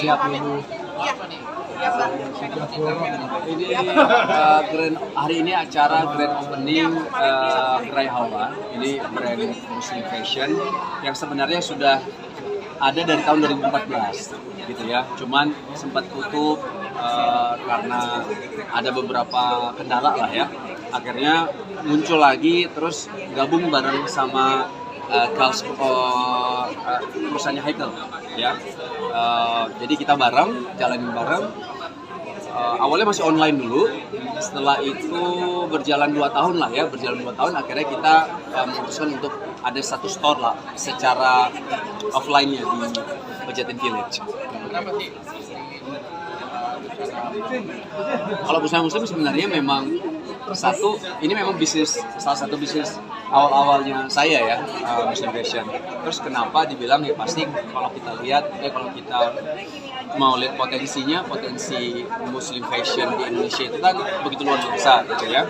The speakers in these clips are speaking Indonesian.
Siap Ibu. Ini hari ini acara grand opening Gerai Hawa. Ini brand Muslim fashion yang sebenarnya sudah ada dari tahun 2014 gitu ya. Cuman sempat tutup karena ada beberapa kendala lah ya. Akhirnya muncul lagi terus gabung bareng sama perusahaannya Haikal ya. Jadi kita bareng, jalanin bareng. Awalnya masih online dulu, setelah itu berjalan 2 tahun lah ya, akhirnya kita memutuskan untuk ada satu store lah secara offline-nya di Pejaten Village. Kenapa sih? Kalau busana muslim sebenarnya memang ini memang salah satu bisnis awal-awalnya saya ya, Muslim Fashion. Terus kenapa dibilang ya pasti kalau kita mau lihat potensi Muslim Fashion di Indonesia itu kan begitu luar biasa gitu ya.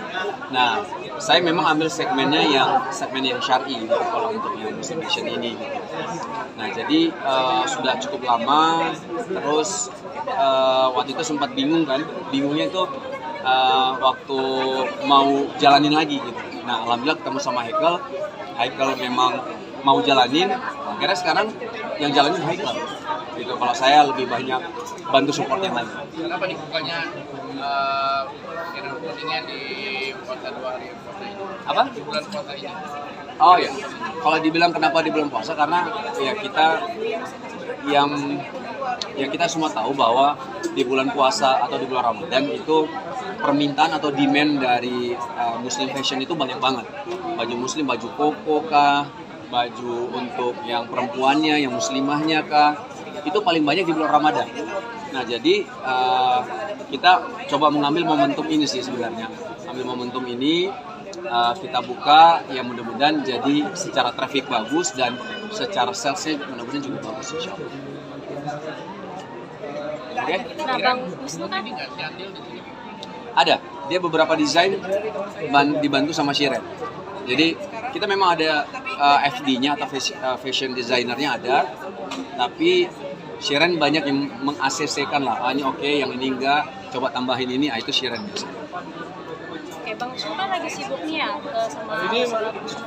Nah, saya memang ambil segmen yang syar'i gitu, kalau untuk yang Muslim Fashion ini gitu. Nah, jadi sudah cukup lama, terus waktu itu sempat bingungnya itu waktu mau jalanin lagi gitu. Nah, alhamdulillah ketemu sama Haikal memang mau jalanin, akhirnya sekarang yang jalanin Haikal gitu. Kalau saya lebih banyak bantu support yang lain. Kenapa dibukanya openingnya di puasa 2 hari puasa ini? Apa? Di bulan puasa ini. Oh ya, kalau dibilang kenapa di bulan puasa, karena ya kita semua tahu bahwa di bulan puasa atau di bulan Ramadan itu permintaan atau demand dari Muslim fashion itu banyak banget. Baju muslim, baju koko kah, baju untuk yang perempuannya, yang muslimahnya kah, itu paling banyak di bulan Ramadan. Nah, jadi kita coba mengambil momentum ini sih sebenarnya. Ambil momentum ini, kita buka, yang mudah-mudahan jadi secara traffic bagus dan secara salesnya mudah-mudahan juga bagus insya Allah. Oke? Nah, Bang Wisnu kan Ini nggak sih andil di sini? Ada, dia beberapa desain dibantu sama Shiren. Jadi kita memang ada FD-nya atau fashion designernya ada, tapi Shiren banyak yang meng-ACC-kan lah. Ini oke, yang ini enggak, coba tambahin ini, itu Shiren biasa. Oke, Bang Wisnu kan lagi sibuk nih ya sama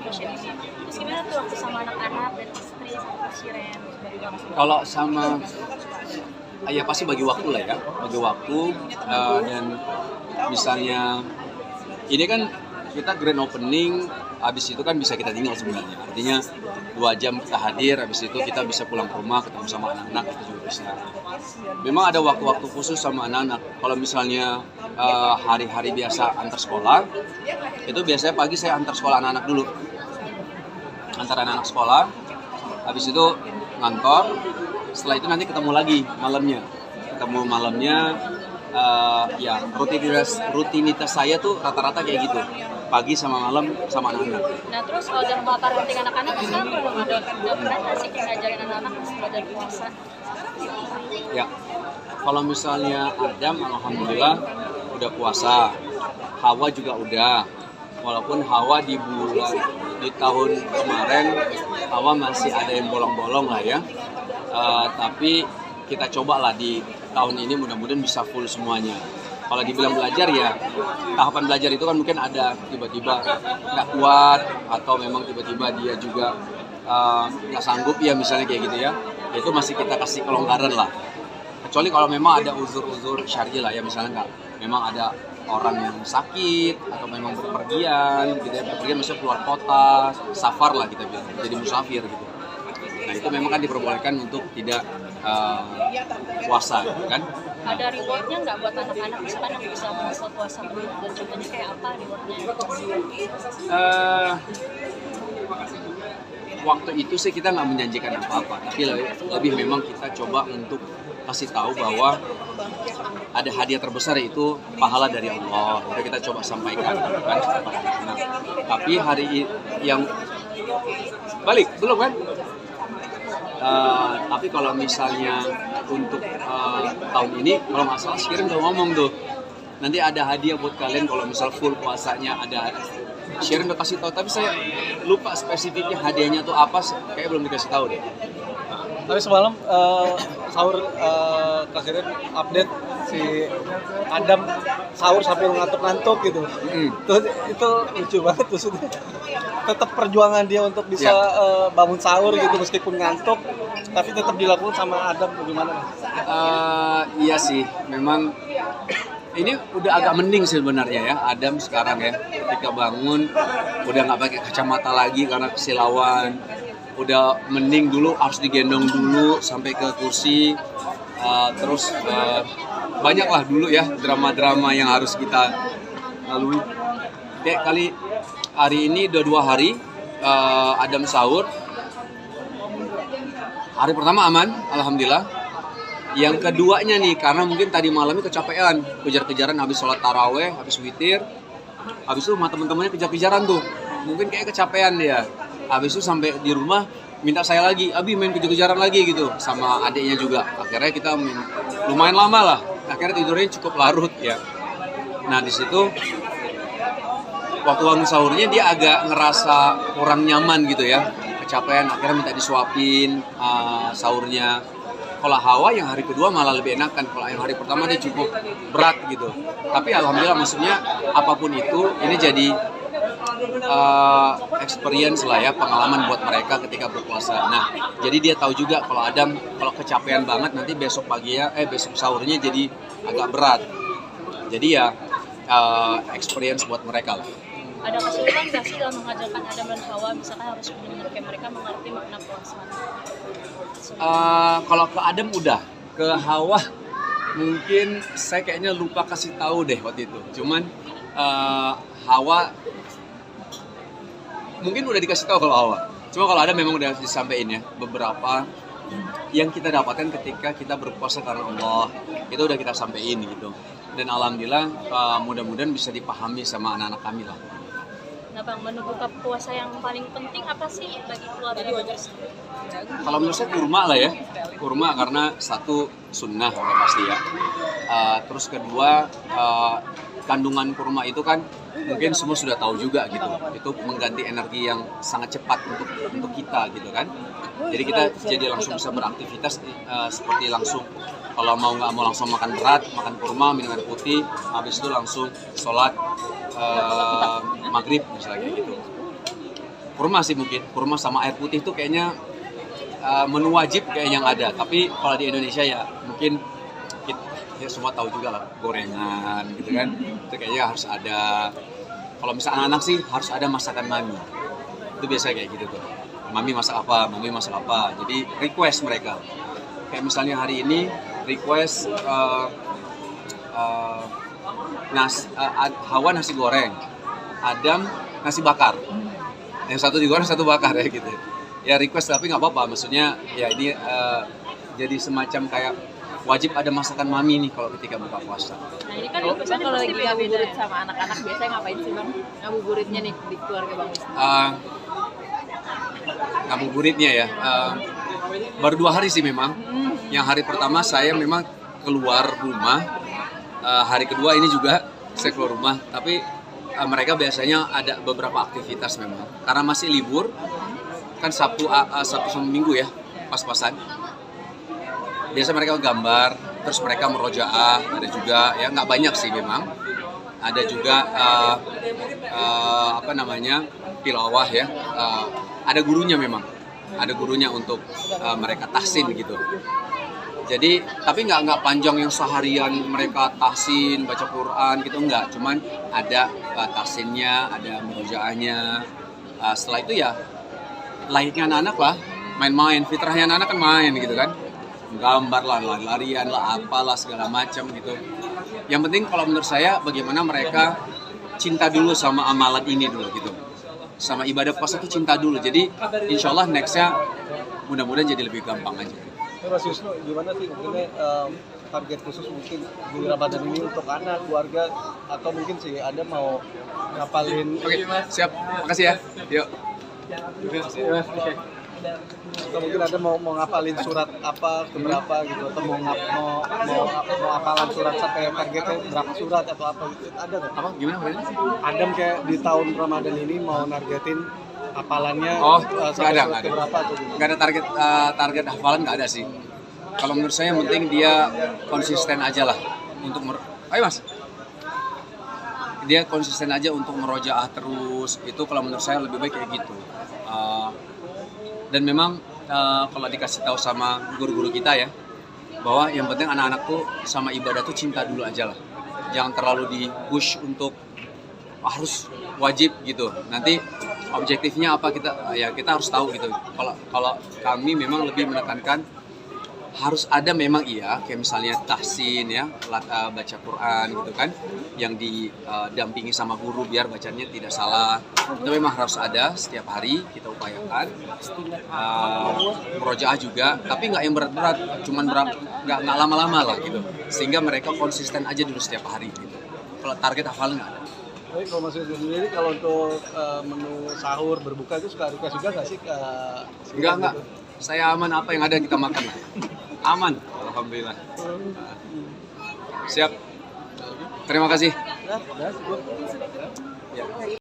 fashion ini. Terus gimana tuh waktu sama anak-anak dan istri sama Shiren? Kalau sama ya pasti bagi waktu lah ya, dan misalnya ini kan kita grand opening, habis itu kan bisa kita tinggal sebenarnya. Artinya 2 jam kita hadir, habis itu kita bisa pulang ke rumah, ketemu sama anak-anak, itu juga bisa. Memang ada waktu-waktu khusus sama anak-anak. Kalau misalnya hari-hari biasa antar sekolah, itu biasanya pagi saya antar sekolah anak-anak dulu. Antar anak-anak sekolah, habis itu ngantor, setelah itu nanti ketemu lagi malamnya. Ya rutinitas saya tuh rata-rata kayak gitu, pagi sama malam sama anak-anak. Nah, terus kalau dalam parenting anak-anak sekarang belum ada berat nggak sih ngajarin anak-anak belajar puasa? Ya, kalau misalnya Adam, alhamdulillah udah puasa, Hawa juga udah. Walaupun Hawa di tahun kemarin Hawa masih ada yang bolong-bolong lah ya, tapi kita coba lah di tahun ini mudah-mudahan bisa full semuanya. Kalau dibilang belajar ya, tahapan belajar itu kan mungkin ada tiba-tiba nggak kuat atau memang tiba-tiba dia juga nggak sanggup ya misalnya kayak gitu ya, itu masih kita kasih kelonggaran lah. Kecuali kalau memang ada uzur-uzur syar'i lah ya, misalnya memang ada orang yang sakit atau memang berpergian gitu ya, misalnya keluar kota, safar lah kita bilang, jadi musafir gitu. Nah, itu memang kan diperbolehkan untuk tidak puasa gitu kan. Ada rewardnya nggak buat anak-anak misalkan yang bisa merasa puasa penuh, dan contohnya kayak apa rewardnya? Waktu itu sih kita nggak menjanjikan apa-apa, tapi lebih memang kita coba untuk kasih tahu bahwa ada hadiah terbesar, yaitu pahala dari Allah. Udah kita coba sampaikan kan kepada anak-anak. Tapi hari yang balik belum kan? Tapi kalau misalnya untuk tahun ini, kalau nggak salah Shiren udah ngomong tuh, nanti ada hadiah buat kalian kalau misal full puasanya, ada Shiren udah kasih tahu, tapi saya lupa spesifiknya hadiahnya tuh apa, kayak belum dikasih tahu deh. Tapi semalam sahur Presiden update si Adam sahur sambil ngantuk-ngantuk gitu. Itu lucu banget tuh. Tetap perjuangan dia untuk bisa bangun sahur gitu meskipun ngantuk, tapi tetap dilakukan sama Adam. Bagaimana? Iya sih, memang ini udah agak mending sih sebenarnya ya. Adam sekarang ya, ketika bangun udah nggak pakai kacamata lagi karena kesilauan. Udah mending, dulu harus digendong dulu sampai ke kursi. Terus banyak lah dulu ya drama-drama yang harus kita lalui. Kayak kali hari ini udah 2 hari Adam sahur. Hari pertama aman, alhamdulillah. Yang keduanya nih, karena mungkin tadi malamnya kecapean, kejar-kejaran habis sholat taraweh, habis witir, habis itu sama teman-temannya kejar-kejaran tuh, mungkin kayak kecapean dia. Habis itu sampai di rumah minta saya lagi, Abi main kejar-kejaran lagi gitu, sama adiknya juga. Akhirnya kita lumayan lama lah, akhirnya tidurnya cukup larut ya. Nah di situ waktu bangun sahurnya dia agak ngerasa kurang nyaman gitu ya, kecapean, akhirnya minta disuapin sahurnya. Kalau Hawa yang hari kedua malah lebih enakan, kalau yang hari pertama dia cukup berat gitu. Tapi alhamdulillah, maksudnya apapun itu, ini jadi experience lah ya, pengalaman buat mereka ketika berpuasa. Nah, jadi dia tahu juga kalau Adam kalau kecapean banget nanti besok besok sahurnya jadi agak berat. Jadi ya experience buat mereka lah. Ada kesulitan nggak sih dalam mengajarkan Adam dan Hawa, misalkan harus benar-benar kayak mereka mengerti makna puasa? Kalau ke Adam udah, ke Hawa mungkin saya kayaknya lupa kasih tahu deh waktu itu. Cuman Hawa mungkin udah dikasih tahu kalau Hawa. Cuma kalau Adam memang udah disampaikan ya, beberapa yang kita dapatkan ketika kita berpuasa karena Allah itu udah kita sampaikan gitu. Dan alhamdulillah mudah-mudahan bisa dipahami sama anak-anak kami lah. Nah Bang, menu buka puasa yang paling penting apa sih bagi keluarga wajar? Kalau menurut saya kurma lah ya, kurma karena satu sunnah udah pasti ya. Terus kedua kandungan kurma itu kan mungkin semua sudah tahu juga gitu, itu mengganti energi yang sangat cepat untuk kita gitu kan. Jadi kita jadi langsung bisa beraktivitas seperti langsung kalau nggak mau langsung makan berat, makan kurma, minum air putih, habis itu langsung sholat maghrib misalnya kayak gitu. Kurma sih mungkin, kurma sama air putih itu kayaknya menu wajib kayak yang ada. Tapi kalau di Indonesia ya mungkin ya semua tahu juga lah, gorengan gitu kan, itu kayaknya harus ada. Kalau misalnya anak sih harus ada masakan mami, itu biasa kayak gitu tuh, mami masak apa, jadi request mereka. Kayak misalnya hari ini request Hawa nasi goreng, Adam nasi bakar, yang satu digoreng satu bakar ya gitu ya, request. Tapi nggak apa-apa, maksudnya ya ini jadi semacam kayak wajib ada masakan mami nih kalau ketika buka puasa. Nah ini kan kalau lagi ngabuburit sama anak-anak biasanya ngapain sih Bang? Ngabuburitnya nih di keluarga Bang Wisnu. Ngabuburitnya ya, baru 2 hari sih memang. Yang hari pertama saya memang keluar rumah, hari kedua ini juga saya keluar rumah. Tapi mereka biasanya ada beberapa aktivitas memang, karena masih libur kan, Sabtu sama Minggu ya, pas-pasan. Biasa mereka gambar, terus mereka merojaah, ada juga ya, nggak banyak sih memang. Ada juga tilawah ya, ada gurunya memang, ada gurunya untuk mereka tahsin gitu. Jadi tapi nggak panjang yang seharian mereka tahsin baca Quran gitu, nggak. Cuman ada tahsinnya, ada merojaahnya. Setelah itu ya layaknya anak-anak lah, main-main, fitrahnya anak-anak kan main gitu kan, gambar lah, lari-larian lah, apalah segala macam gitu. Yang penting kalau menurut saya bagaimana mereka cinta dulu sama amalan ini dulu gitu, sama ibadah puasa itu cinta dulu. Jadi insya Allah nextnya mudah-mudahan jadi lebih gampang aja. Mas Wisnu, gimana sih mungkin target khusus mungkin di Ramadan ini untuk anak, keluarga, atau mungkin sih ada mau ngapalin? Oke, siap, makasih ya. Yuk. Atau mungkin ada mau ngapalin surat apa ke berapa gitu, atau mau ngapalan surat sampai targetnya berapa surat atau apa gitu, ada nggak? Apa? Gimana? Adam kayak di tahun Ramadan ini mau nargetin hafalannya Oh, sampai nggak ada, surat nggak ada. keberapa atau gimana? Nggak ada target hafalan, nggak ada sih. Kalau menurut saya yang penting dia konsisten aja lah untuk ayo mas, dia konsisten aja untuk merojaah terus. Itu kalau menurut saya lebih baik kayak gitu. Dan memang kalau dikasih tahu sama guru-guru kita ya, bahwa yang penting anak-anak tuh sama ibadah tuh cinta dulu aja lah. Jangan terlalu di push untuk harus wajib gitu. Nanti objektifnya apa kita harus tahu gitu. Kalau kami memang lebih menekankan harus ada memang iya, kayak misalnya tahsin ya, baca Quran gitu kan, yang didampingi sama guru biar bacanya tidak salah. Itu memang harus ada setiap hari, kita upayakan. Murojaah juga, tapi nggak yang berat-berat, cuman nggak lama-lama lah gitu, sehingga mereka konsisten aja dulu setiap hari gitu. Kalau target hafal nggak ada. Tapi kalau Mas Ridwan sendiri kalau untuk menu sahur berbuka itu suka request juga nggak sih? Enggak. Saya aman, apa yang ada kita makan. Aman, alhamdulillah. Siap. Terima kasih. Ya,